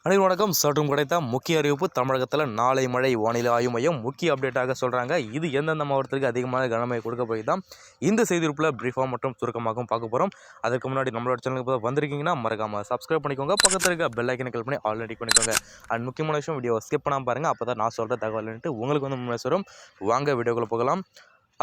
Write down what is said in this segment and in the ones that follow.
அனைவரும் வணக்கம். சற்றும் கிடைத்த முக்கிய அறிவிப்பு. தமிழகத்தில் நாளை மழை. வானிலை ஆய்வு மையம் முக்கிய அப்டேட்டாக சொல்கிறாங்க. இது எந்தெந்த மாவட்டத்திற்கு அதிகமான கனமழை கொடுக்க போய் தான் இந்த செய்திருப்பில் பிரீஃபாக மற்றும் சுருக்கமாகவும் பார்க்க போகிறோம். அதுக்கு முன்னாடி நம்மளோட சேனலுக்கு வந்திருக்கீங்கன்னா மறக்காமல் சப்ஸ்கிரைப் பண்ணிக்கோங்க. பக்கத்தில் இருக்க பெல் ஐக்கனை கிளிக் பண்ணி ஆல்ரெடி பண்ணிக்கோங்க. அண்ட் முக்கியமான விஷயம், வீடியோ ஸ்கிப் பண்ணாமல் பாருங்கள். அப்போ தான் நான் சொல்கிற தகவல்ன்ட்டு உங்களுக்கு முன்னே வரும். வாங்க வீடியோக்குள்ளே போகலாம்.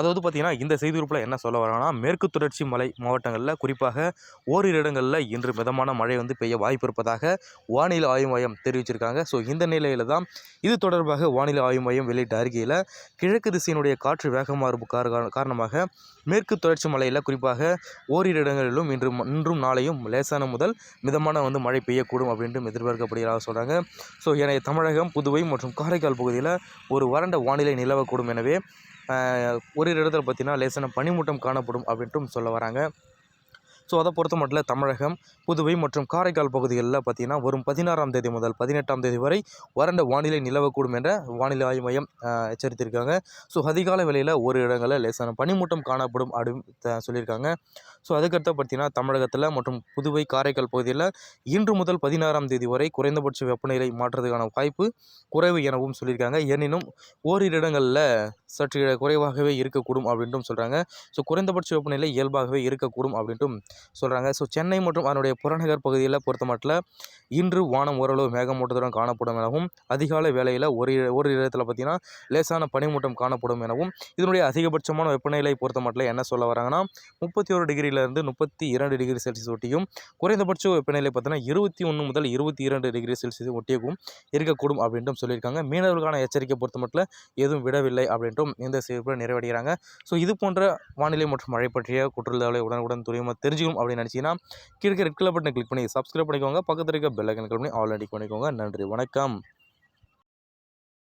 அதாவது பார்த்தீங்கன்னா, இந்த செய்திக்குறிப்பில் என்ன சொல்ல வராங்கன்னா, மேற்கு தொடர்ச்சி மலை மாவட்டங்களில் குறிப்பாக ஓரிரு இடங்களில் இன்று மிதமான மழை பெய்ய வாய்ப்பு இருப்பதாக வானிலை ஆய்வு மையம் தெரிவிச்சிருக்காங்க. ஸோ இந்த நிலையில் தான் இது தொடர்பாக வானிலை ஆய்வு மையம் வெளியிட்ட அறிக்கையில் கிழக்கு திசையினுடைய காற்று வேகமாக காரணமாக மேற்கு தொடர்ச்சி மலையில் குறிப்பாக ஓரிரு இடங்களிலும் இன்றும் நாளையும் லேசான முதல் மிதமான மழை பெய்யக்கூடும் அப்படின்ட்டு எதிர்பார்க்கப்படுகிறதாக சொல்கிறாங்க. ஸோ எனவே தமிழகம், புதுவை மற்றும் காரைக்கால் பகுதியில் ஒரு வறண்ட வானிலை நிலவக்கூடும். எனவே ஒரு இடத்துல பார்த்திங்கன்னா லேசான பனிமூட்டம் காணப்படும் அப்படின்ட்டும் சொல்ல வராங்க. ஸோ அதை பொறுத்த மட்டும் தமிழகம், புதுவை மற்றும் காரைக்கால் பகுதிகளில் பார்த்திங்கன்னா வரும் 16ஆம் தேதி முதல் 18ஆம் தேதி வரை வறண்ட வானிலை நிலவக்கூடும் என்ற வானிலை ஆய்வு மையம் எச்சரித்திருக்காங்க. ஸோ அதிகாலை வேளையில் ஒரு இடங்களில் லேசான பனிமூட்டம் காணப்படும் அப்படின்னு சொல்லியிருக்காங்க. ஸோ அதுக்கடுத்து பார்த்திங்கன்னா தமிழகத்தில் மற்றும் புதுவை, காரைக்கால் பகுதியில் இன்று முதல் 16ஆம் தேதி வரை குறைந்தபட்ச வெப்பநிலை மாற்றத்துக்கான வாய்ப்பு குறைவு எனவும் சொல்லியிருக்காங்க. எனினும் ஓரிரு இடங்களில் சற்று குறைவாகவே இருக்கக்கூடும் அப்படின்ட்டும் சொல்கிறாங்க. ஸோ குறைந்தபட்ச வெப்பநிலை இயல்பாகவே இருக்கக்கூடும் அப்படின்ட்டும் சொல்கிறாங்க. ஸோ சென்னை மற்றும் அதனுடைய புறநகர் பகுதியில் பொறுத்த மட்டும் இன்று வானம் ஓரளவு மேகமூட்டத்துடன் காணப்படும் எனவும், அதிகாலை வேளையில் ஒரு இடத்துல பார்த்திங்கன்னா லேசான பனிமூட்டம் காணப்படும் எனவும், இதனுடைய அதிகபட்சமான வெப்பநிலை பொறுத்த மட்டும் என்ன சொல்ல வராங்கன்னா 31 டிகிரியிலிருந்து 32 டிகிரி செல்சியஸ் ஒட்டியும், குறைந்தபட்ச வெப்பநிலை பார்த்தீங்கன்னா 21 முதல் 22 டிகிரி செல்சியஸ் ஒட்டியும் இருக்கக்கூடும் அப்படின்ட்டும் சொல்லியிருக்காங்க. மீனவர்களுக்கான எச்சரிக்கை பொறுத்த மட்டும் எதுவும் விடவில்லை அப்படின்ட்டும் இந்த செய்தியை நிறைவடைகிறாங்க. ஸோ இது போன்ற வானிலை மற்றும் மழை பற்றிய குற்றலை உடனுக்குடன் துரிதமாக தெரிஞ்சுக்கணும் அப்படின்னு நினச்சிங்கன்னா கீழே ரெட் கலர் பட்டனை கிளிக் பண்ணி சப்ஸ்கிரைப் பண்ணிக்கோங்க. பக்கத்தில் இருக்க பெல் ஐக்கன் கிளிக் பண்ணி ஆல்ரெடி பண்ணிக்கோங்க. நன்றி, வணக்கம்.